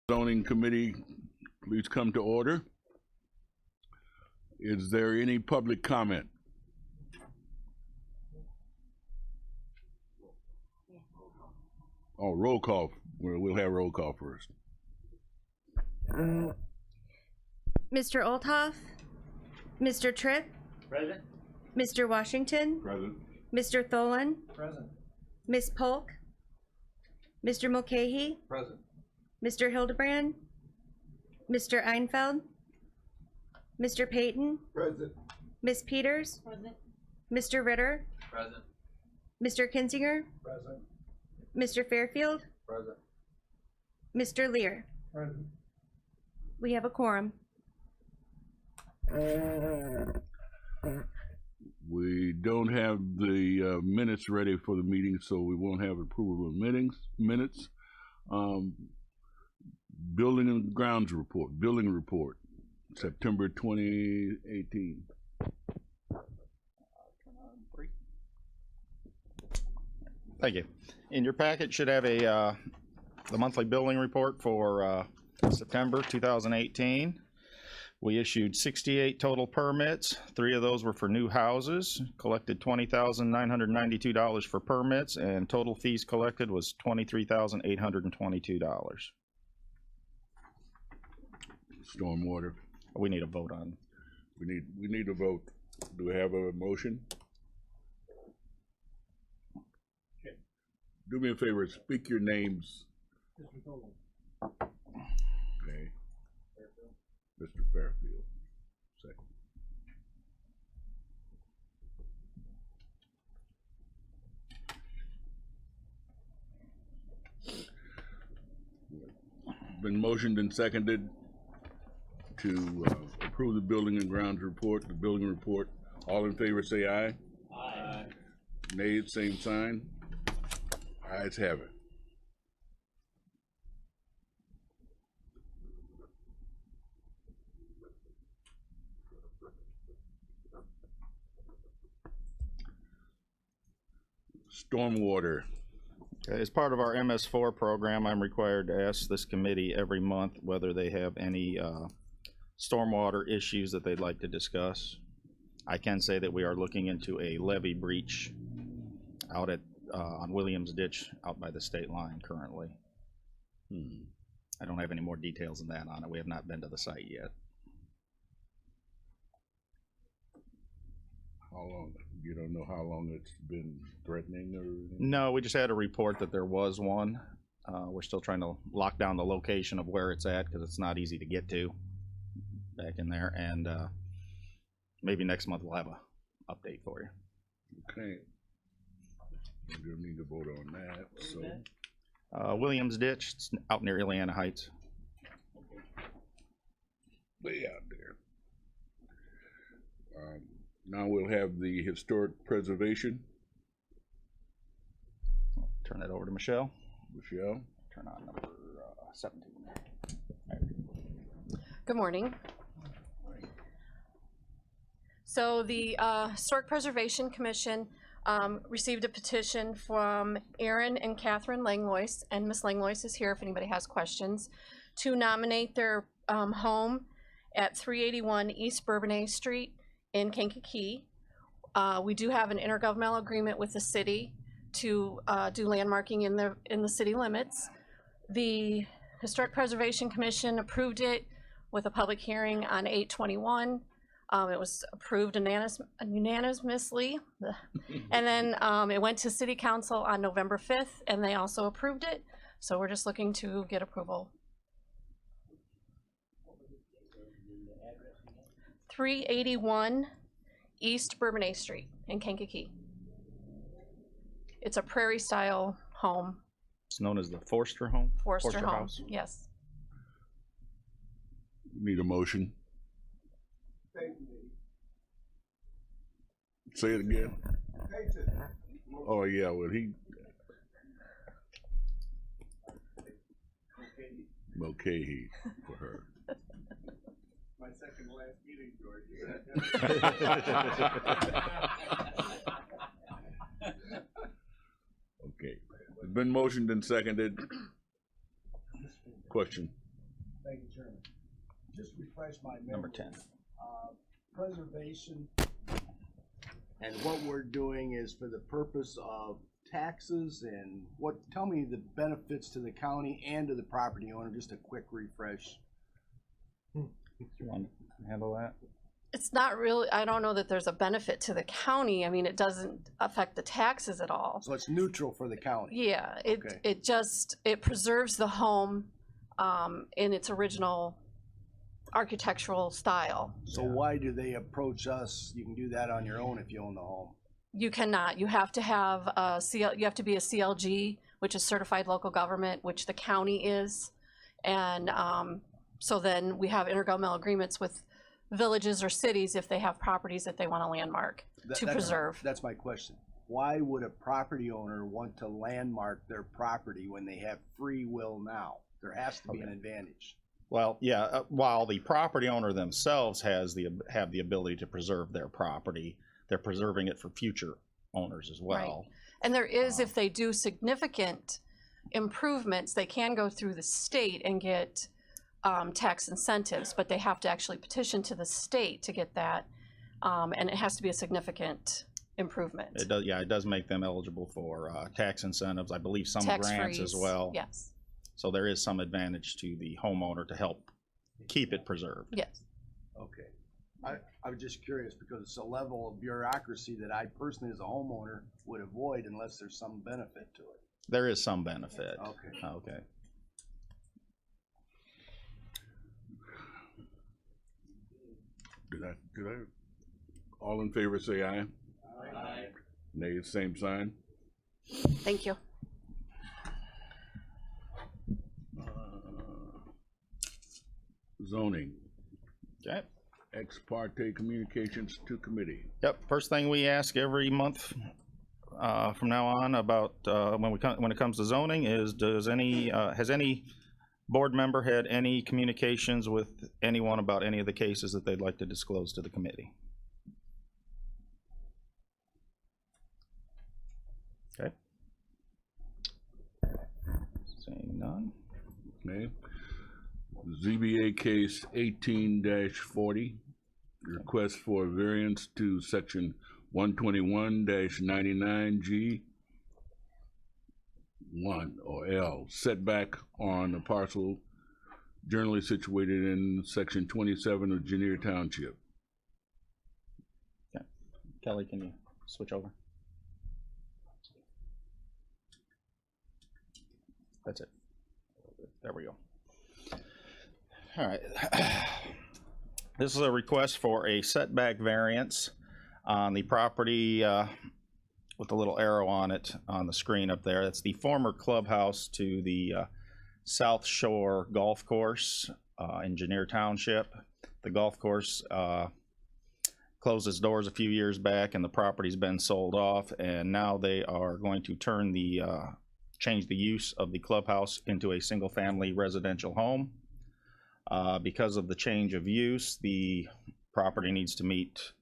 Zoning Committee, please come to order. Is there any public comment? Oh, roll call. We'll have roll call first. Mr. Olthoff, Mr. Tripp, Present. Mr. Washington, Present. Mr. Tholen, Present. Ms. Polk, Mr. Mulcahy, Present. Mr. Hildebrand, Mr. Einfeld, Mr. Payton, Present. Ms. Peters, Mr. Ritter, Present. Mr. Kinzinger, Present. Mr. Fairfield, Present. Mr. Lear. Present. We have a quorum. We don't have the minutes ready for the meeting, so we won't have approval of minutes. Building and grounds report, building report, September 2018. Thank you. In your packet should have the monthly billing report for September 2018. We issued 68 total permits. 3 of those were for new houses. Collected $20,992 for permits, and total fees collected was $23,822. Stormwater. We need a vote on. We need a vote. Do we have a motion? Okay. Do me a favor, speak your names. Okay. Mr. Fairfield. Second. Been motioned and seconded to approve the building and grounds report, the building report. All in favor say aye. Aye. Nay, same sign. Ayes have it. Stormwater. As part of our MS4 program, I'm required to ask this committee every month whether they have any stormwater issues that they'd like to discuss. I can say that we are looking into a levee breach out at on Williams Ditch out by the state line currently. I don't have any more details than that on it. We have not been to the site yet. How long? You don't know how long it's been threatening or anything? No, we just had a report that there was one. We're still trying to lock down the location of where it's at because it's not easy to get to back in there, and maybe next month we'll have a update for you. Okay. We don't need to vote on that, so. Williams Ditch, it's out near Ileana Heights. Way out there. Now we'll have the historic preservation. Turn that over to Michelle. Michelle. Turn on number 17. Good morning. So the Historic Preservation Commission received a petition from Aaron and Catherine Langlois, and Ms. Langlois is here if anybody has questions, to nominate their home at 381 East Bourbonnais Street in Kankakee. We do have an intergovernmental agreement with the city to do landmarking in the city limits. The Historic Preservation Commission approved it with a public hearing on 8/21. It was approved unanimously, and then it went to City Council on November 5th, and they also approved it. So we're just looking to get approval. 381 East Bourbonnais Street in Kankakee. It's a prairie-style home. It's known as the Forster home? Forster home, House. yes. Need a motion. Say it again. Oh yeah, well he. Mulcahy for her. My second to last meeting, George. Okay, it's been motioned and seconded. Question. Thank you, Chairman. Just refresh my memory. Number 10. Preservation. And what we're doing is for the purpose of taxes and what, tell me the benefits to the county and to the property owner, just a quick refresh. You want to handle that? It's not really, I don't know that there's a benefit to the county. I mean, it doesn't affect the taxes at all. So it's neutral for the county. Yeah, Okay. it preserves the home in its original architectural style. So why do they approach us? You can do that on your own if you own the home. You cannot. You have to have a you have to be a CLG, which is certified local government, which the county is. And so then we have intergovernmental agreements with villages or cities if they have properties that they want to landmark to preserve. That's my question. Why would a property owner want to landmark their property when they have free will now? There has to be an advantage. Well, yeah, while the property owner themselves have the ability to preserve their property, they're preserving it for future owners as well. Right. And there is, if they do significant improvements, they can go through the state and get tax incentives, but they have to actually petition to the state to get that, and it has to be a significant improvement. It does, yeah, it does make them eligible for tax incentives. I believe some Tax grants as freeze, well. Yes, So there is some advantage to the homeowner to help keep it preserved. yes. Okay. I was just curious because it's a level of bureaucracy that I personally as a homeowner would avoid unless there's some benefit to it. There is some benefit. Okay. Okay. Did I? All in favor say aye. Aye. Nay, same sign. Thank you. Zoning, Okay. ex parte communications to committee. Yep. First thing we ask every month from now on about when it comes to zoning is has any board member had any communications with anyone about any of the cases that they'd like to disclose to the committee? Okay. Seeing none. Okay. ZBA case 18-40, request for variance to section 121-99G 1 or L, setback on a parcel generally situated in section 27 of Janier Township. Okay. Kelly, can you switch over? That's it. There we go. All right. This is a request for a setback variance on the property with a little arrow on it on the screen up there. That's the former clubhouse to the South Shore Golf Course in Janier Township. The golf course closed its doors a few years back and the property's been sold off, and now they are going to turn the change the use of the clubhouse into a single-family residential home. Because of the change of use, the property needs to meet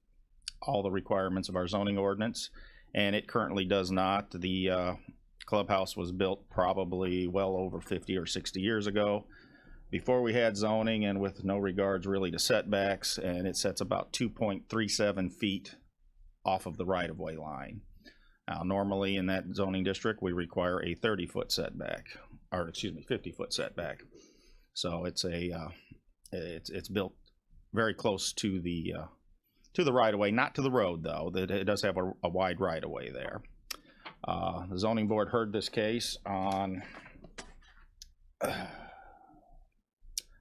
all the requirements of our zoning ordinance, and it currently does not. The clubhouse was built probably well over 50 or 60 years ago, before we had zoning and with no regards really to setbacks, and it sets about 2.37 feet off of the right-of-way line. Now, normally in that zoning district, we require a 30-foot setback, or excuse me, 50-foot setback. So it's it's built very close to the right-of-way, not to the road though. That it does have a wide right-of-way there. The zoning board heard this case on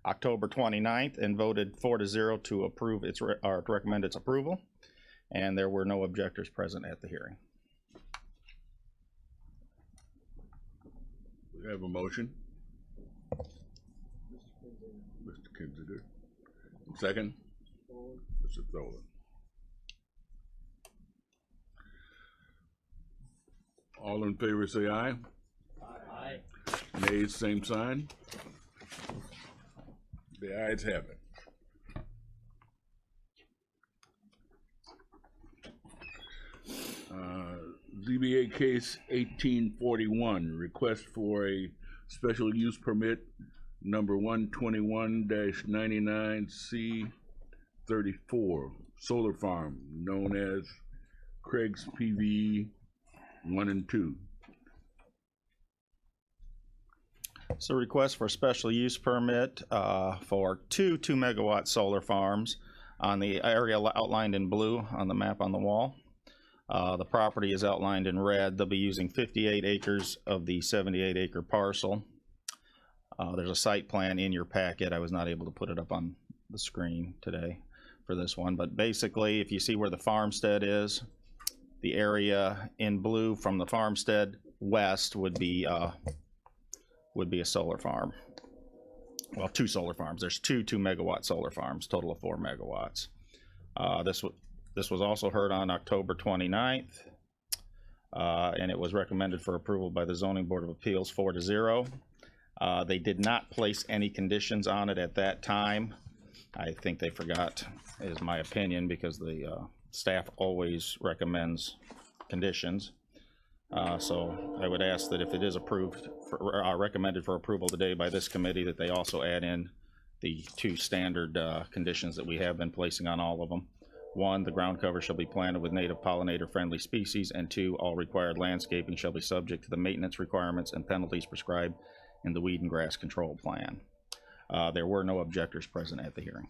October 29th and voted 4-0 to approve or to recommend its approval, and there were no objectors present at the hearing. We have a motion. Mr. Kinzinger. Second? Mr. Tholen. All in favor say aye. Aye. Nays, same sign. The ayes have it. ZBA case 1841, request for a special use permit number 121-99C34, solar farm, known as Craig's PV 1 and 2. It's a request for a special use permit for two 2-megawatt solar farms on the area outlined in blue on the map on the wall. The property is outlined in red. They'll be using 58 acres of the 78-acre parcel. There's a site plan in your packet. I was not able to put it up on the screen today for this one, but basically, if you see where the farmstead is, the area in blue from the farmstead west would be a solar farm. Well, two solar farms. There's two 2-megawatt solar farms, total of 4 megawatts. This was also heard on October 29th, and it was recommended for approval by the Zoning Board of Appeals 4-0. They did not place any conditions on it at that time. I think they forgot, is my opinion, because the staff always recommends conditions. So I would ask that if it is approved, recommended for approval today by this committee, that they also add in the 2 standard conditions that we have been placing on all of them. 1, the ground cover shall be planted with native pollinator-friendly species, and 2, all required landscaping shall be subject to the maintenance requirements and penalties prescribed in the weed and grass control plan. There were no objectors present at the hearing.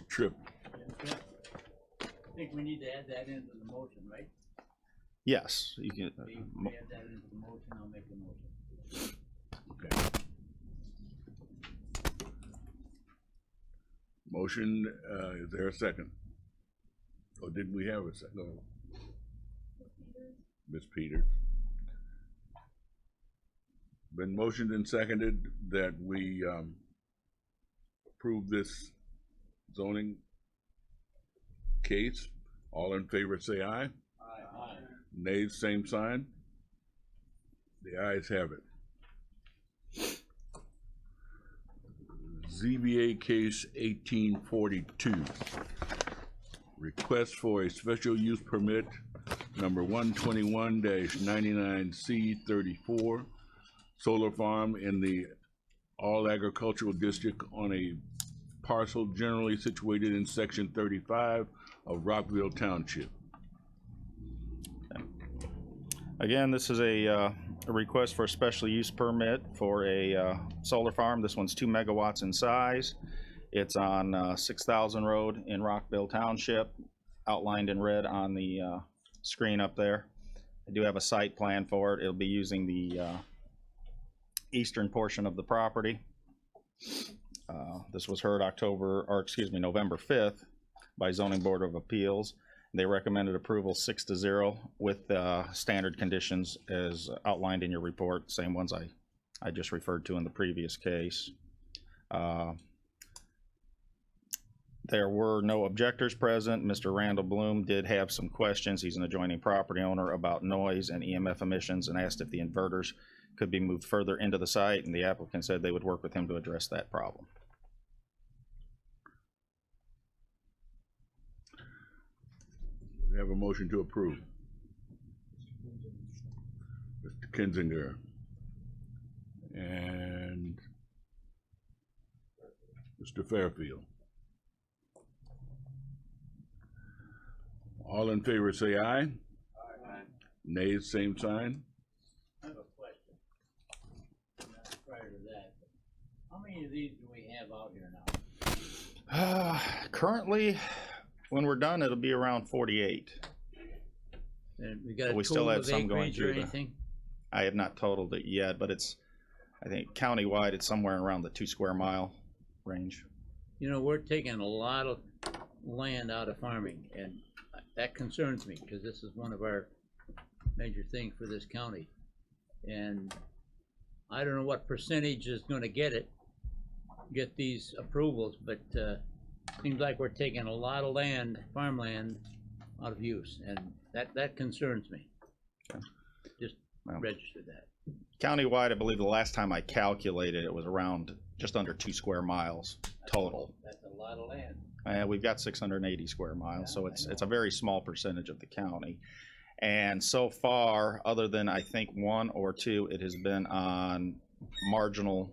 Tripp. I think we need to add that into the motion, right? Yes, you can. We add that into the motion, I'll make the motion. Okay. Motion, is there a second? Or did we have a second? No. Ms. Peters. Been motioned and seconded that we approve this zoning case. All in favor say aye. Aye. Nays, same sign. The ayes have it. ZBA case 1842. Request for a special use permit number 121-99C34, solar farm in the all agricultural district on a parcel generally situated in section 35 of Rockville Township. Again, this is a request for a special use permit for a solar farm. This one's 2 megawatts in size. It's on 6000 Road in Rockville Township, outlined in red on the screen up there. I do have a site plan for it. It'll be using the eastern portion of the property. This was heard November 5th by Zoning Board of Appeals. They recommended approval 6-0 with standard conditions as outlined in your report, same ones I just referred to in the previous case. There were no objectors present. Mr. Randall Bloom did have some questions. He's an adjoining property owner about noise and EMF emissions and asked if the inverters could be moved further into the site, and the applicant said they would work with him to address that problem. We have a motion to approve. Mr. Kinzinger. And Mr. Fairfield. All in favor say aye. Aye. Nays, same sign. I have a question. Prior to that, how many of these do we have out here now? Currently, when we're done, it'll be around 48. And we got a We still total have of some going acreage or through the- anything? I have not totaled it yet, but I think countywide, it's somewhere around the 2 square mile range. You know, we're taking a lot of land out of farming, and that concerns me, because this is one of our major things for this county. And I don't know what percentage is gonna get these approvals, but, seems like we're taking a lot of land, farmland, out of use, and that concerns me. Just Well, register that. countywide, I believe the last time I calculated, it was around just under 2 square miles total. That's a lot of land. We've got 680 square miles, so Yeah, I it's know. a very small percentage of the county. And so far, other than I think one or two, it has been on marginal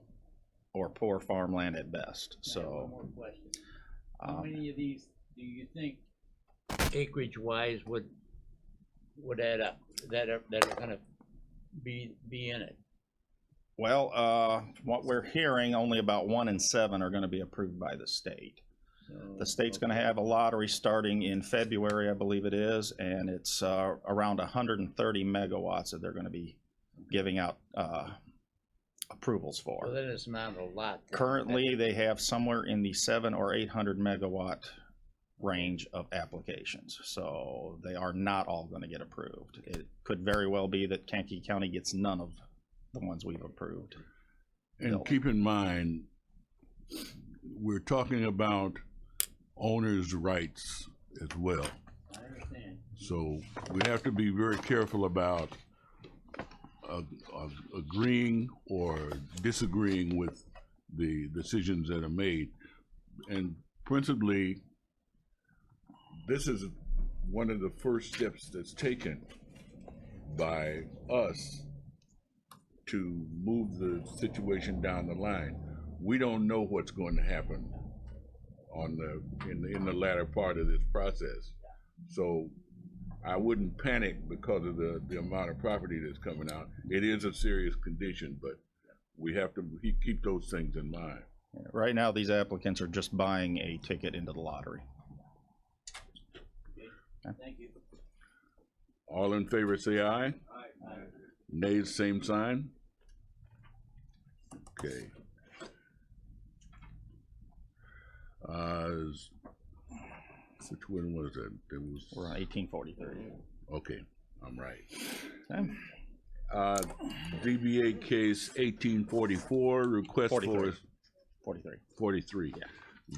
or poor farmland at best, One so. more question. How um, many of these do you think acreage wise would add up, that are gonna be in it? Well, what we're hearing, only about 1 in 7 are gonna be approved by the state. So, The state's gonna okay. have a lottery starting in February, I believe it is, and it's around 130 megawatts that they're gonna be giving out approvals So for. then it's not a lot. then. Currently, they have somewhere in the 700 or 800 megawatt range of applications, so they are not all gonna get approved. It could very well be that Kankakee County gets none of the ones we've approved. And keep in mind, we're talking about owners' rights as well. I understand. So we have to be very careful about agreeing or disagreeing with the decisions that are made. And principally, this is one of the first steps that's taken by us to move the situation down the line. We don't know what's going to happen in the latter part of this process. So I wouldn't panic because of the amount of property that's coming out. It is a serious condition, but we have to keep those things in mind. Right now, these applicants are just buying a ticket into the lottery. Thank you. All in favor, say aye. Aye. Nays, same sign. Okay. Which one was that? There was, We're on 1843. okay, I'm right. Okay. DBA case 1844, request for 43. 43. Yeah.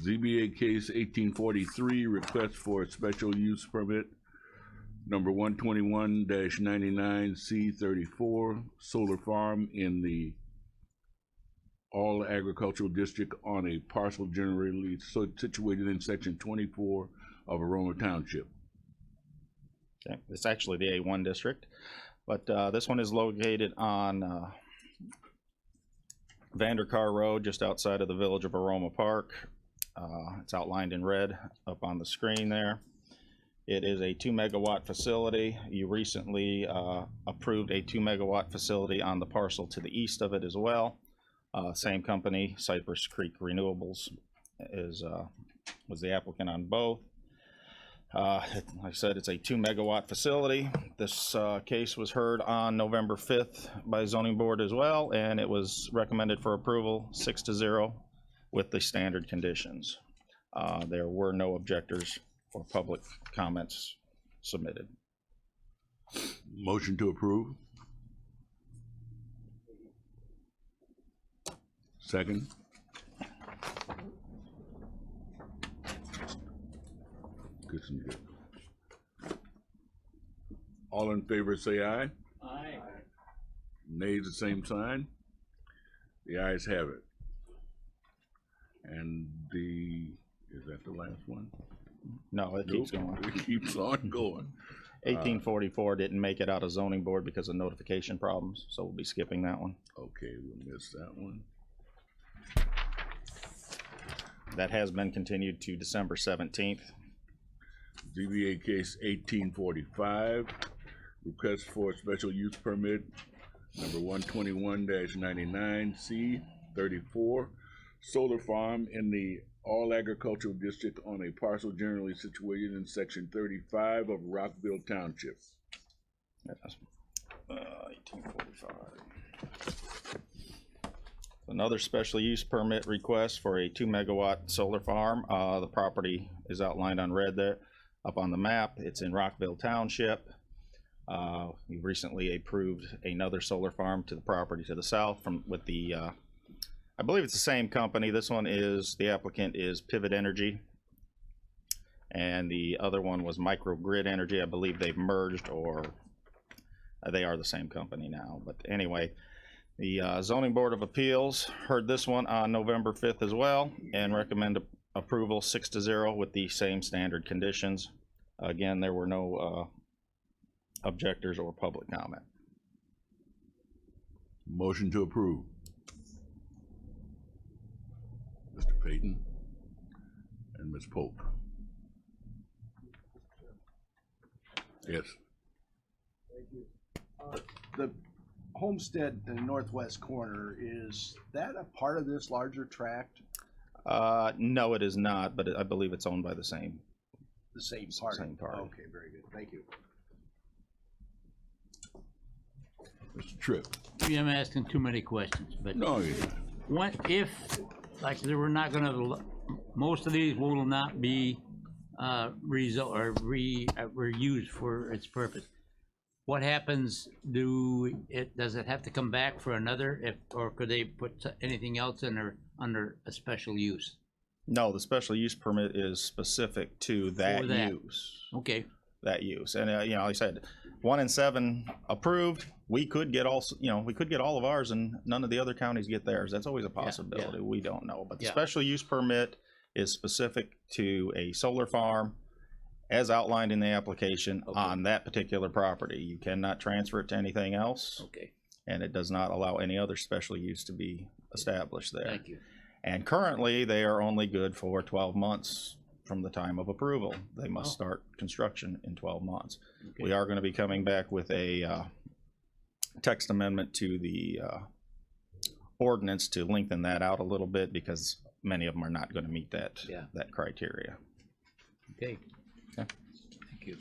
ZBA case 1843, request for a special use permit, number 121-99C34, solar farm in the all agricultural district on a parcel generally situated in section 24 of Aroma Township. Okay, it's actually the A1 district, but this one is located on Vanderkar Road, just outside of the village of Aroma Park. It's outlined in red up on the screen there. It is a 2 megawatt facility. You recently approved a 2 megawatt facility on the parcel to the east of it as well. Same company, Cypress Creek Renewables, was the applicant on both. Like I said, it's a 2 megawatt facility. This case was heard on November 5th by zoning board as well, and it was recommended for approval 6-0 with the standard conditions. There were no objectors or public comments submitted. Motion to approve. Second. Good. All in favor, say aye. Aye. Nays, the same sign. The ayes have it. And is that the last one? No, it keeps Nope. going. It keeps on going. 1844 didn't make it out of zoning board because of notification problems, so we'll be skipping that one. Okay, we'll miss that one. That has been continued to December 17th. ZBA case 1845, request for a special use permit, number 121-99C34, solar farm in the all agricultural district on a parcel generally situated in section 35 of Rockville Township. Yes. 1845. Another special use permit request for a 2 megawatt solar farm. The property is outlined on red there up on the map. It's in Rockville Township. We recently approved another solar farm to the property to the south with the, I believe it's the same company. This one is, the applicant is Pivot Energy. And the other one was Microgrid Energy. I believe they've merged, or they are the same company now. But anyway, the Zoning Board of Appeals heard this one on November 5th as well and recommend approval 6-0 with the same standard conditions. Again, there were no objectors or public comment. Motion to approve. Mr. Payton and Ms. Polk. Yes. The homestead in the northwest corner, is that a part of this larger tract? No, it is not, but I believe it's owned by the same. The same party? Same party. Okay, very good, thank you. Mr. Tripp. Maybe I'm asking too many questions, but No, you're not. what if, like, they were not gonna, most of these will not be, reused for its purpose? What happens, does it have to come back for another, or could they put anything else in there under a special use? No, the special use permit is specific to that For that. use. Okay, That use. And, you know, like I said, 1 in 7 approved. We could get all of ours and none of the other counties get theirs. That's always a possibility. We don't know. But the Yeah. special use permit is specific to a solar farm as outlined in the application Okay. on that particular property. You cannot transfer it to anything else, okay, and it does not allow any other special use to be established there. thank you. And currently, they are only good for 12 months from the time of approval. They must Oh. start construction in 12 months. Okay. We are going to be coming back with a text amendment to the ordinance to lengthen that out a little bit because many of them are not going to meet that, Yeah. that criteria. Okay. Okay. Thank you.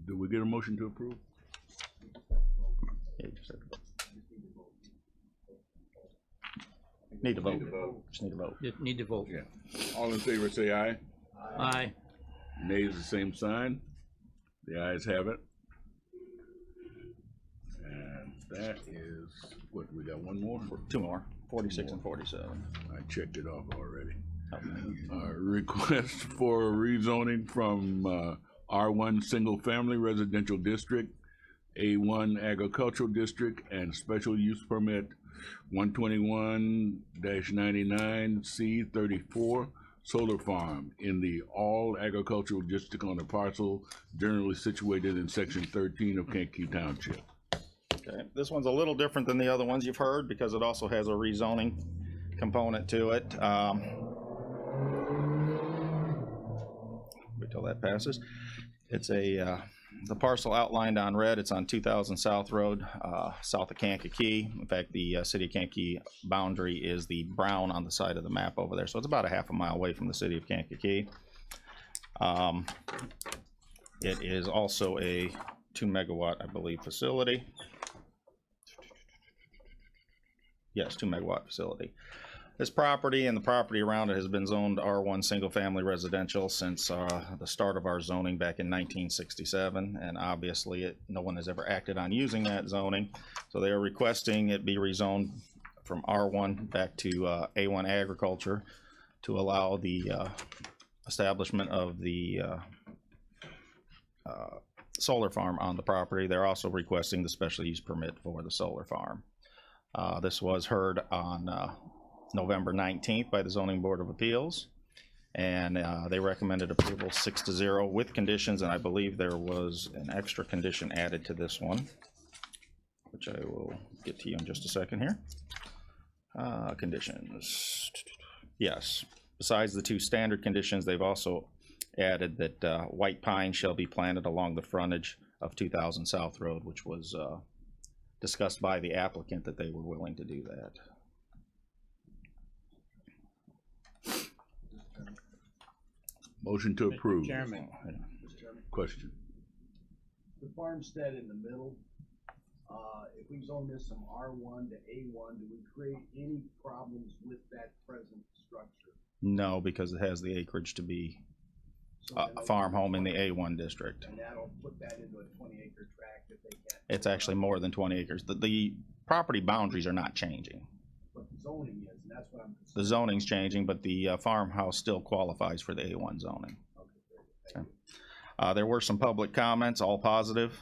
Do we get a motion to approve? Yeah, you just have to vote. Need to vote. Just need to vote. Just need to vote. Yeah. All in favor, say aye. Aye. Nays, the same sign. The ayes have it. And that is, what, we got one more? 2 more, 46 and 47. I checked it off already. Okay. Request for rezoning from R1 Single Family Residential District, A1 Agricultural District, and Special Use Permit 121-99C34 Solar Farm in the All Agricultural District on a parcel generally situated in Section 13 of Kankakee Township. Okay, this one's a little different than the other ones you've heard because it also has a rezoning component to it. Wait till that passes. It's the parcel outlined on red. It's on 2000 South Road, south of Kankakee. In fact, the city of Kankakee boundary is the brown on the side of the map over there. So it's about a half a mile away from the city of Kankakee. It is also a 2 megawatt, I believe, facility. Yes, 2 megawatt facility. This property and the property around it has been zoned R1 single family residential since the start of our zoning back in 1967, and obviously no one has ever acted on using that zoning. So they are requesting it be rezoned from R1 back to A1 agriculture to allow the establishment of the solar farm on the property. They're also requesting the special use permit for the solar farm. This was heard on November 19th by the Zoning Board of Appeals, and they recommended approval 6-0 with conditions, and I believe there was an extra condition added to this one, which I will get to you in just a second here. Conditions. Yes, besides the 2 standard conditions, they've also added that white pine shall be planted along the frontage of 2000 South Road, which was discussed by the applicant that they were willing to do that. Motion to approve. Chairman. Question. The farmstead in the middle, if we zone this from R1 to A1, do we create any problems with that present structure? No, because it has the acreage to be So a then farm home in the A1 district. And that'll put that into a 20-acre tract if they can't. It's actually more than 20 acres. The property boundaries are not changing. But the zoning is, and that's what I'm The concerned. zoning's changing, but the farmhouse still qualifies for the A1 zoning. Okay, very good. Thank you. There were some public comments, all positive.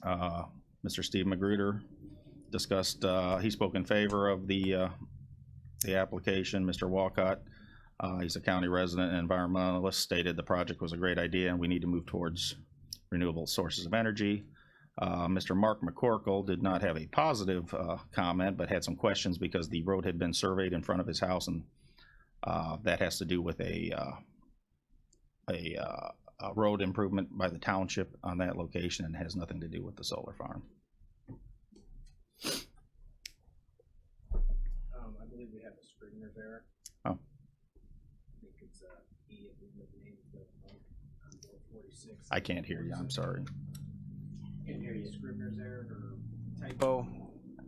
Mr. Steve Magruder discussed, he spoke in favor of the application. Mr. Walcott He's a county resident and environmentalist, stated the project was a great idea and we need to move towards renewable sources of energy. Mr. Mark McCorkle did not have a positive comment, but had some questions because the road had been surveyed in front of his house, and that has to do with a road improvement by the township on that location and has nothing to do with the solar farm. I believe we have a Scrivener's error. Oh. I think it's E at the end of the name of on 46. I can't hear you, I'm sorry. Can't hear you. Scrivener's error or typo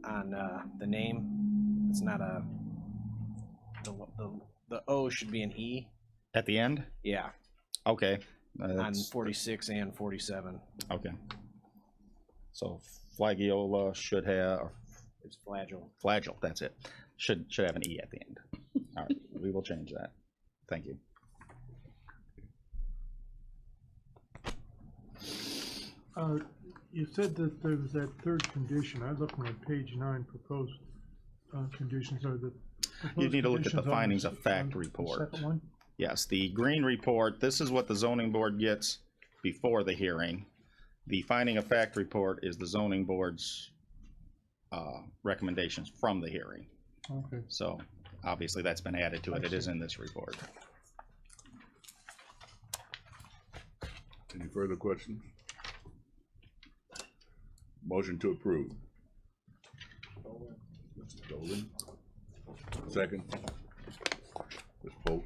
on the name. It's not a. The O should be an E. At the end? Yeah, Okay. on That's- 46 and 47. Okay. So flagiola should have, It's flagell. flagell, that's it. Should have an E at the end. All right, we will change that. Thank you. You said that there was that third condition. I'm looking at page 9, proposed conditions are the. You need to look at the proposed findings conditions of fact on the report. Second one? Yes, the green report, this is what the zoning board gets before the hearing. The finding of fact report is the zoning board's recommendations from the hearing. Okay. So obviously that's been added to it. It is in this report. Any further questions? Motion to approve. Mr. Dolan. Second. Ms. Polk.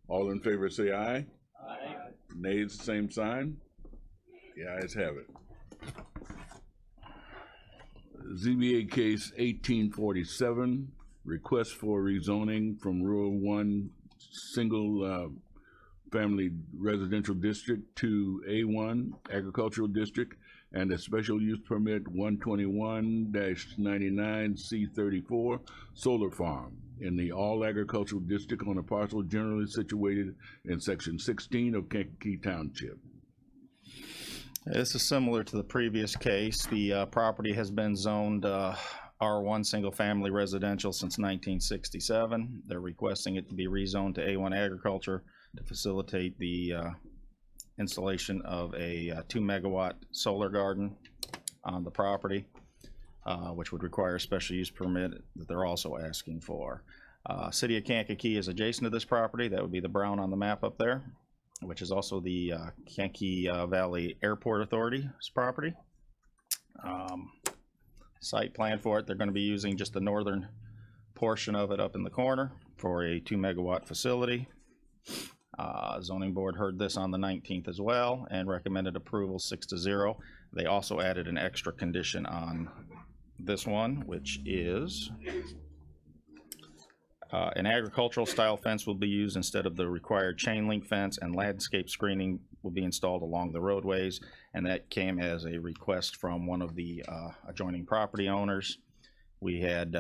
All in favor say aye. Aye. Nays, same sign. The ayes have it. ZBA case 1847, request for rezoning from rural 1 single family residential district to A1 agricultural district, and a special use permit 121-99C34 solar farm in the all agricultural district on a parcel generally situated in section 16 of Kankakee Township. This is similar to the previous case. The property has been zoned R1 single family residential since 1967. They're requesting it to be rezoned to A1 agriculture to facilitate the installation of a 2 megawatt solar garden on the property, which would require a special use permit that they're also asking for. City of Kankakee is adjacent to this property. That would be the brown on the map up there, which is also the Kankakee Valley Airport Authority's property. Site plan for it, they're going to be using just the northern portion of it up in the corner for a 2 megawatt facility. Zoning board heard this on the 19th as well and recommended approval 6-0. They also added an extra condition on this one, which is an agricultural style fence will be used instead of the required chain link fence, and landscape screening will be installed along the roadways. And that came as a request from one of the adjoining property owners. We had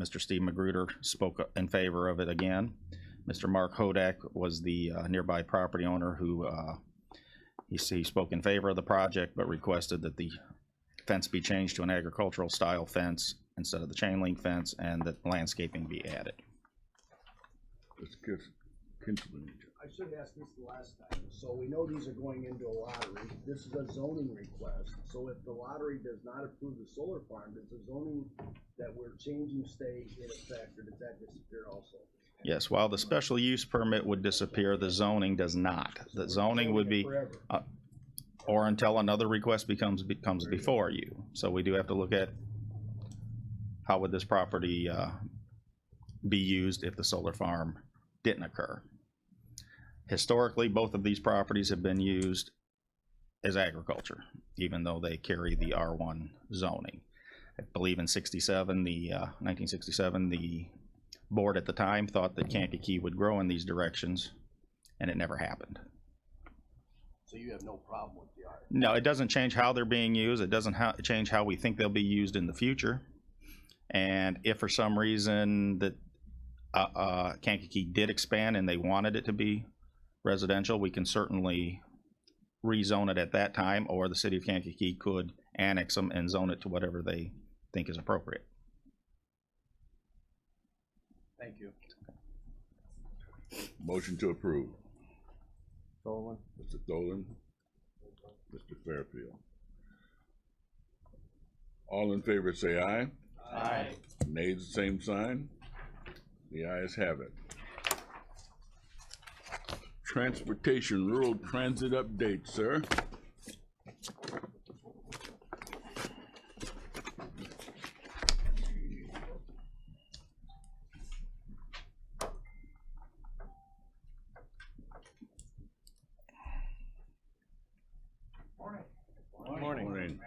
Mr. Steve Magruder spoke in favor of it again. Mr. Mark Hodak was the nearby property owner who he spoke in favor of the project, but requested that the fence be changed to an agricultural style fence instead of the chain link fence, and that landscaping be added. Mr. Kinchman. I should have asked this the last time. So we know these are going into a lottery. This is a zoning request. So if the lottery does not approve the solar farm, does the zoning that we're changing stay in effect, or does that disappear also? Yes, while the special use permit would disappear, the zoning does not. The zoning would be, Forever. or until another request comes before you. So we do have to look at how would this property be used if the solar farm didn't occur. Historically, both of these properties have been used as agriculture, even though they carry the R1 zoning. I believe in 1967, the board at the time thought that Kankakee would grow in these directions, and it never happened. So you have no problem with the art? No, it doesn't change how they're being used. It doesn't change how we think they'll be used in the future. And if for some reason that Kankakee did expand and they wanted it to be residential, we can certainly rezone it at that time, or the city of Kankakee could annex them and zone it to whatever they think is appropriate. Thank you. Motion to approve. Dolan? Mr. Dolan, Mr. Fairfield. All in favor say aye. Aye. Nays, the same sign. The ayes have it. Transportation rural transit update, sir. Morning.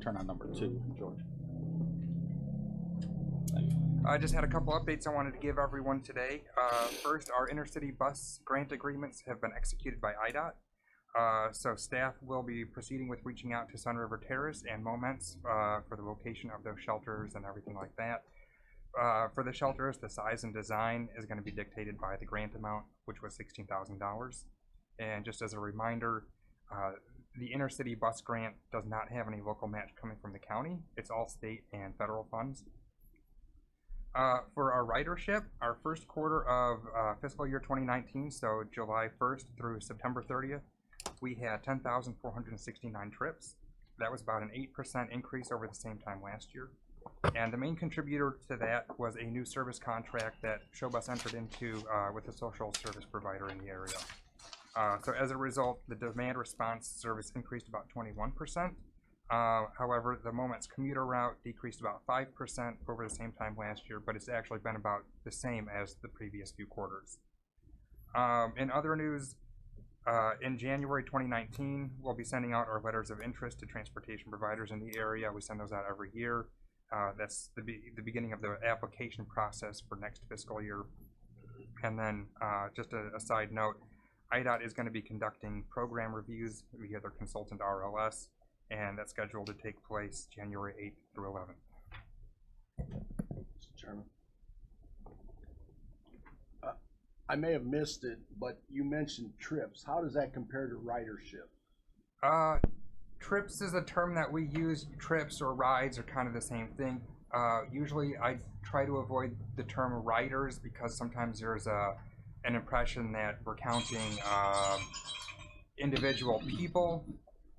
Turn on number 2, George. I just had a couple updates I wanted to give everyone today. First, our intercity bus grant agreements have been executed by IDOT. So staff will be proceeding with reaching out to Sun River Terrace and Moments for the location of those shelters and everything like that. For the shelters, the size and design is going to be dictated by the grant amount, which was $16,000. And just as a reminder, the intercity bus grant does not have any local match coming from the county. It's all state and federal funds. For our ridership, our first quarter of fiscal year 2019, so July 1st through September 30th, we had 10,469 trips. That was about an 8% increase over the same time last year. And the main contributor to that was a new service contract that Showbus entered into with a social service provider in the area. So as a result, the demand response service increased about 21%. However, the Moments commuter route decreased about 5% over the same time last year, but it's actually been about the same as the previous few quarters. In other news, in January 2019, we'll be sending out our letters of interest to transportation providers in the area. We send those out every year. That's the beginning of the application process for next fiscal year. And then just a side note, IDOT is going to be conducting program reviews via their consultant RLS, and that's scheduled to take place January 8th through 11th. Mr. Chairman. I may have missed it, but you mentioned trips. How does that compare to ridership? Trips is a term that we use. Trips or rides are kind of the same thing. Usually I try to avoid the term riders because sometimes there's an impression that we're counting individual people.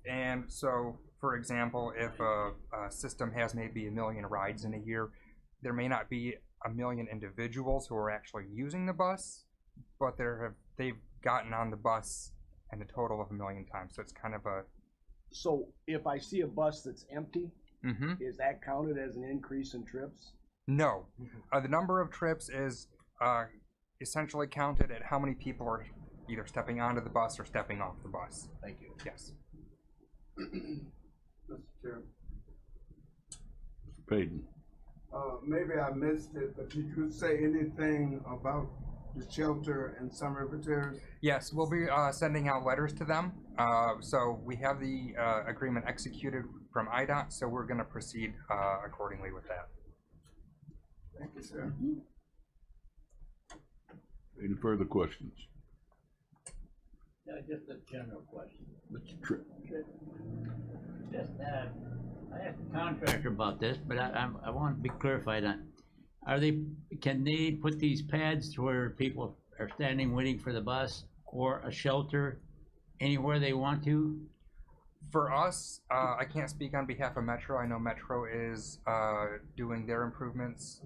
And so, for example, if a system has maybe 1 million rides in a year, there may not be 1 million individuals who are actually using the bus, but they've gotten on the bus in a total of 1 million times. So it's kind of a... So if I see a bus that's empty, is that counted as an increase in trips? No. The number of trips is essentially counted at how many people are either stepping onto the bus or stepping off the bus. Thank you. Yes. Mr. Chairman, Payton. maybe I missed it, but did you say anything about the shelter and Sun River Terrace? Yes, we'll be sending out letters to them. So we have the agreement executed from IDOT, so we're going to proceed accordingly with that. Thank you, sir. Any further questions? Yeah, just a general question. Mr. Tripp. Just, I asked the contractor about this, but I want to be clarified on, can they put these pads to where people are standing waiting for the bus or a shelter anywhere they want to? For us, I can't speak on behalf of Metro. I know Metro is doing their improvements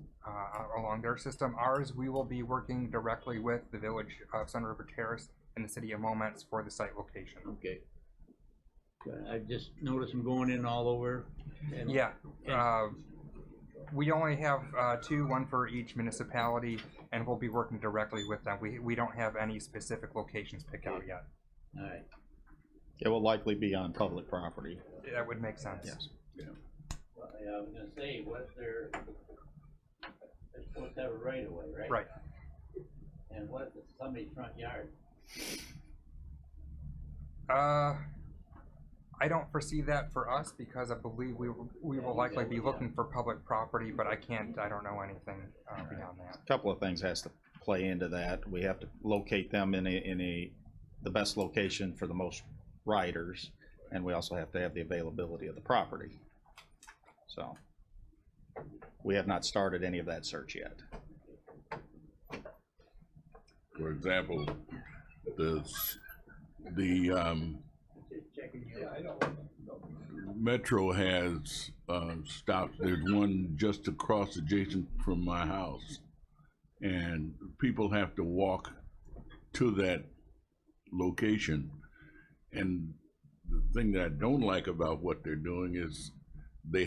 along their system. Ours, we will be working directly with the village of Sun River Terrace and the city of Moments for the site location. Okay. I just noticed them going in all over. And, Yeah. We only have two, one for each municipality, and we'll be working directly with them. We don't have any specific locations picked out yet. all right. It will likely be on public property. That would make sense. Yes. Well, yeah, I was gonna say, what if they're supposed to have a right of way, right? Right. And what if it's somebody's front yard? I don't foresee that for us because I believe we will likely be looking for public property, but I don't know anything beyond that. A couple of things has to play into that. We have to locate them in the best location for the most riders, and we also have to have the availability of the property. So we have not started any of that search yet. For example, the Metro has stops. There's one just across adjacent from my house, and people have to walk to that location. And the thing that I don't like about what they're doing is they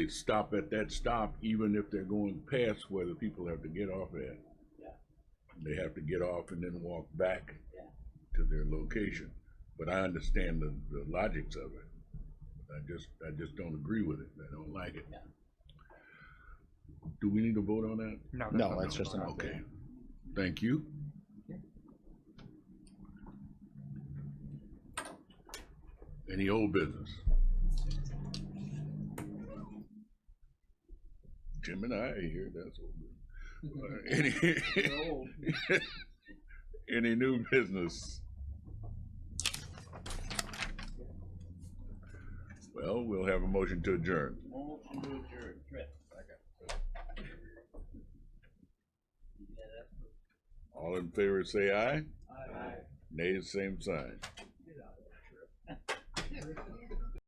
stop at that stop even if they're going past where the people have to get off at. They have to get off and then walk back to their location. But I understand the logics of it. I just don't agree with it. I don't like it. Do we need to vote on that? No, that's just an update. Okay. Thank you. Any old business? Jim and I are here, that's old business. Any new business? Well, we'll have a motion to adjourn. All in favor say aye. Aye. Nays, same sign.